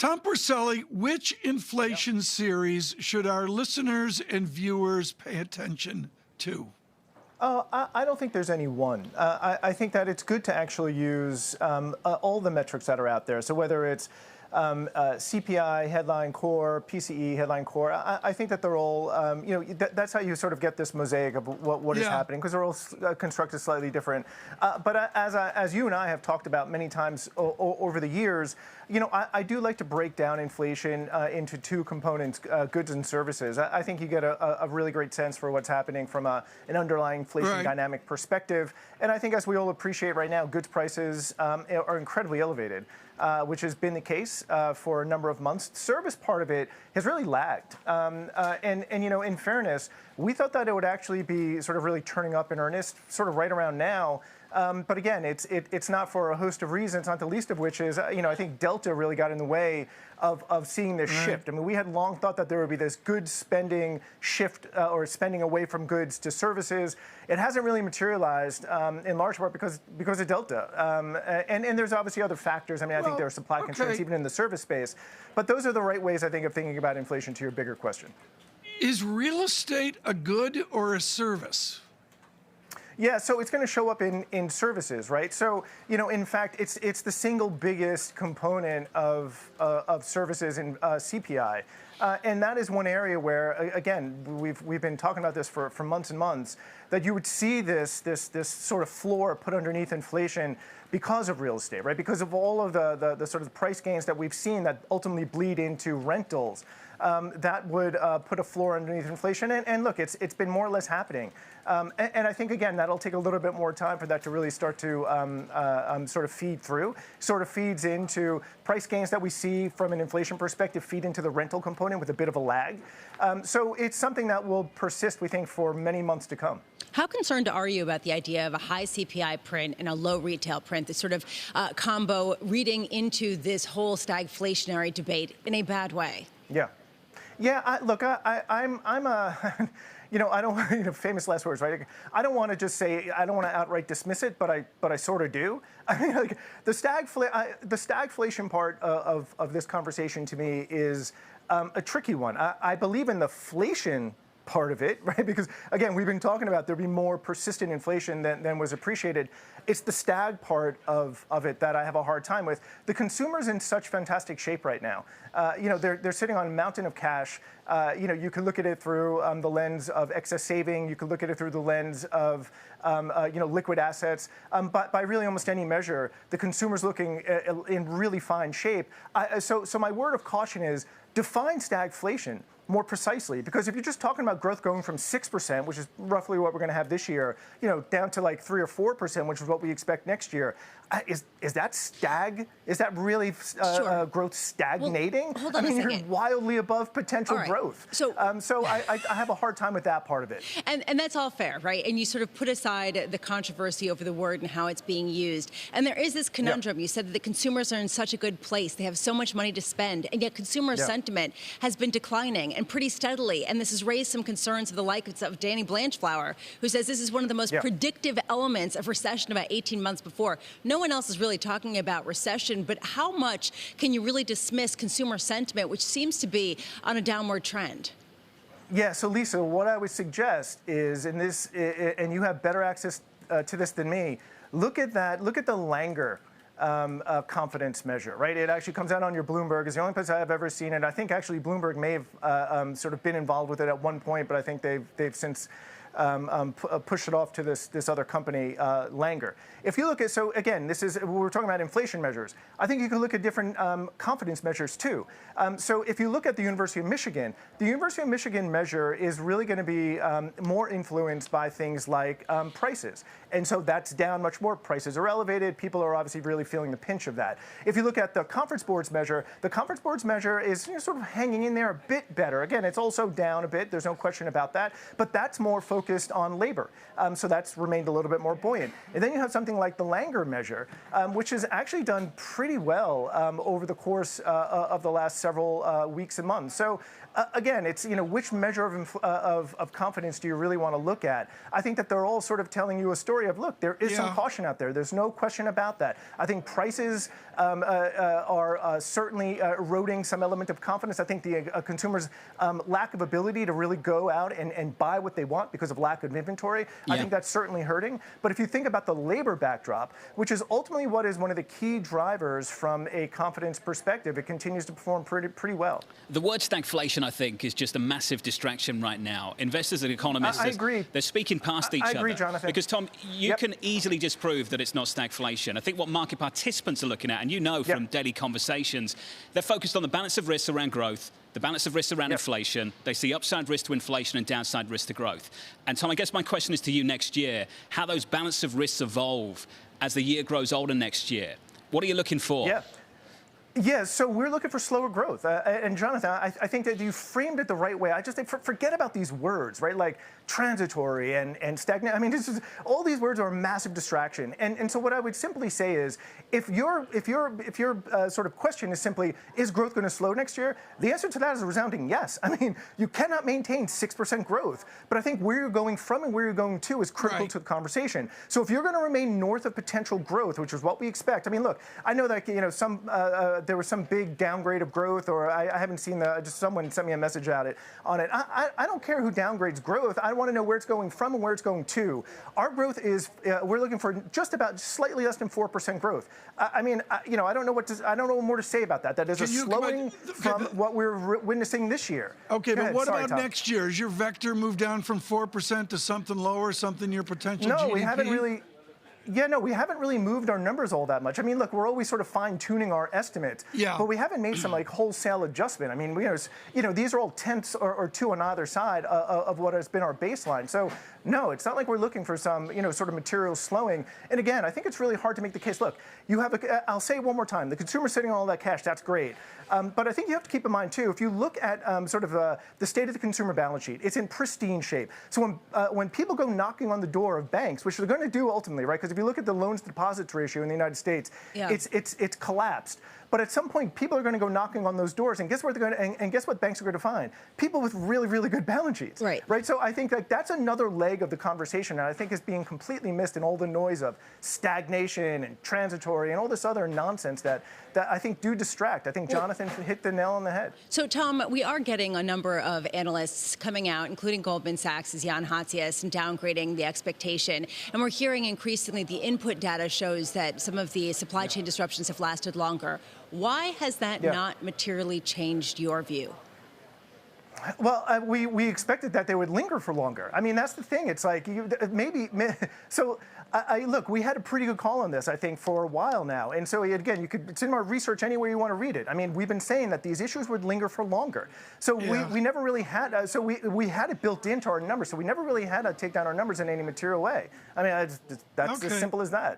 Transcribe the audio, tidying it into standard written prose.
Tom Porcelli, which inflation series should our listeners and viewers pay attention to? I don't think there's any one. I think that it's good to actually use all the metrics that are out there. So whether it's CPI, headline core, PCE, headline core, I think that they're all, that's how you sort of get this mosaic of what is happening, because they're all constructed slightly different. But as you and I have talked about many times over the years, I do like to break down inflation into two components, goods and services. I think you get a really great sense for what's happening from an underlying inflation dynamic perspective. And I think, as we all appreciate right now, goods prices are incredibly elevated, which has been the case for a number of months. The service part of it has really lagged. And in fairness, we thought that it would actually be sort of really turning up in earnest sort of right around now. But again, it's not for a host of reasons, not the least of which is, I think Delta really got in the way of seeing this shift. I mean, we had long thought that there would be this goods spending shift or spending away from goods to services. It hasn't really materialized in large part because of Delta. And there's obviously other factors. I mean, I think there are supply constraints even in the service space. But those are the right ways, I think, of thinking about inflation to your bigger question. Is real estate a good or a service? Yeah, so it's going to show up in services, right? So, in fact, it's the single biggest component of services in CPI. And that is one area where, again, we've been talking about this for months and months, that you would see this sort of floor put underneath inflation because of real estate, right? Because of all of the sort of price gains that we've seen that ultimately bleed into rentals. That would put a floor underneath inflation. And look, it's been more or less happening. And I think, again, that'll take a little bit more time for that to really start to sort of feed through. Sort of feeds into price gains that we see from an inflation perspective, feed into the rental component with a bit of a lag. So it's something that will persist, we think, for many months to come. How concerned are you about the idea of a high CPI print and a low retail print, this sort of combo reading into this whole stagflationary debate in a bad way? Yeah. Yeah, look, I'm a, I don't, famous last words, right? I don't want to just say, I don't want to outright dismiss it, but I sort of do. I mean, like, the stagflation part of this conversation to me is a tricky one. I believe in the flation part of it, right? Because, again, we've been talking about there'll be more persistent inflation than was appreciated. It's the stag part of it that I have a hard time with. The consumer's in such fantastic shape right now. They're sitting on a mountain of cash. You can look at it through the lens of excess saving. You can look at it through the lens of liquid assets. But by really almost any measure, the consumer's looking in really fine shape. So my word of caution is define stagflation more precisely, because if you're just talking about growth going from 6%, which is roughly what we're going to have this year, down to like 3 or 4%, which is what we expect next year, is that really growth stagnating? Well, hold on a second. You're wildly above potential growth. So I have a hard time with that part of it. And that's all fair, right? And you sort of put aside the controversy over the word and how it's being used. And there is this conundrum. You said that the consumers are in such a good place. They have so much money to spend, and yet consumer sentiment has been declining and pretty steadily. And this has raised some concerns of the likes of Danny Blanchflower, who says this is one of the most predictive elements of recession about 18 months before. No one else is really talking about recession, but how much can you really dismiss consumer sentiment, which seems to be on a downward trend? Yeah, so Lisa, what I would suggest is, and you have better access to this than me, look at the Langer confidence measure, right? It actually comes out on your Bloomberg. It's the only place I've ever seen it. I think actually Bloomberg may have sort of been involved with it at one point, but I think they've since pushed it off to this other company, Langer. If you look at, so again, we're talking about inflation measures. I think you can look at different confidence measures too. So if you look at the University of Michigan measure is really going to be more influenced by things like prices. And so that's down much more. Prices are elevated. People are obviously really feeling the pinch of that. If you look at the Conference Board's measure, is sort of hanging in there a bit better. Again, it's also down a bit. There's no question about that. But that's more focused focused on labor. So that's remained a little bit more buoyant. And then you have something like the Langer measure, which has actually done pretty well over the course of the last several weeks and months. So again, it's, which measure of confidence do you really want to look at? I think that they're all sort of telling you a story of, look, there is some caution out there. There's no question about that. I think prices are certainly eroding some element of confidence. I think the consumers' lack of ability to really go out and buy what they want because of lack of inventory, I think that's certainly hurting. But if you think about the labor backdrop, which is ultimately what is one of the key drivers from a confidence perspective, it continues to perform pretty well. The word stagflation, I think, is just a massive distraction right now. Investors and economists, I agree. They're speaking past each other. I agree, Jonathan. Because, Tom, you can easily disprove that it's not stagflation. I think what market participants are looking at, and you know from daily conversations, they're focused on the balance of risks around growth, the balance of risks around inflation. They see upside risk to inflation and downside risk to growth. And, Tom, I guess my question is to you next year, how those balance of risks evolve as the year grows older next year. What are you looking for? Yeah, so we're looking for slower growth. And Jonathan, I think that you framed it the right way. I just think forget about these words, right? Like transitory and stagnant. I mean, all these words are a massive distraction. And so what I would simply say is, if your sort of question is simply, is growth going to slow next year? The answer to that is a resounding yes. I mean, you cannot maintain 6% growth. But I think where you're going from and where you're going to is critical to the conversation. So if you're going to remain north of potential growth, which is what we expect. I mean, look, I know that there was some big downgrade of growth, or I haven't seen just someone sent me a message on it. I don't care who downgrades growth. I want to know where it's going from and where it's going to. Our growth is, we're looking for just about slightly less than 4% growth. I mean, I don't know more to say about that. That is a slowing from what we're witnessing this year. Okay, but what about Tom. next year? Is your vector moved down from 4% to something lower, something your potential GDP? No, we haven't really. Yeah, no, we haven't really moved our numbers all that much. I mean, look, we're always sort of fine-tuning our estimates, but we haven't made some like wholesale adjustment. I mean, these are all tenths or two on either side of what has been our baseline. So no, it's not like we're looking for some, sort of material slowing. And again, I think it's really hard to make the case. Look, you have I'll say it one more time. The consumer's sitting on all that cash. That's great. But I think you have to keep in mind, too, if you look at sort of the state of the consumer balance sheet, it's in pristine shape. So when people go knocking on the door of banks, which they're going to do ultimately, right? Because if you look at the loans to deposits ratio in the United States, it's collapsed. But at some point, people are going to go knocking on those doors, and guess where they're going to, and guess what banks are going to find? People with really, really good balance sheets. Right. So I think that's another leg of the conversation, and I think is being completely missed in all the noise of stagnation and transitory and all this other nonsense that I think do distract. I think Jonathan hit the nail on the head. So, Tom, we are getting a number of analysts coming out, including Goldman Sachs' Jan Hatzius, and downgrading the expectation. And we're hearing increasingly the input data shows that some of the supply chain disruptions have lasted longer. Why has that not materially changed your view? Well, we expected that they would linger for longer. I mean, that's the thing. It's like maybe so. Look, we had a pretty good call on this, I think, for a while now. And so again, it's in our research anywhere you want to read it. I mean, we've been saying that these issues would linger for longer. So we never really had. So we had it built into our numbers. So we never really had to take down our numbers in any material way. I mean, that's as simple as that.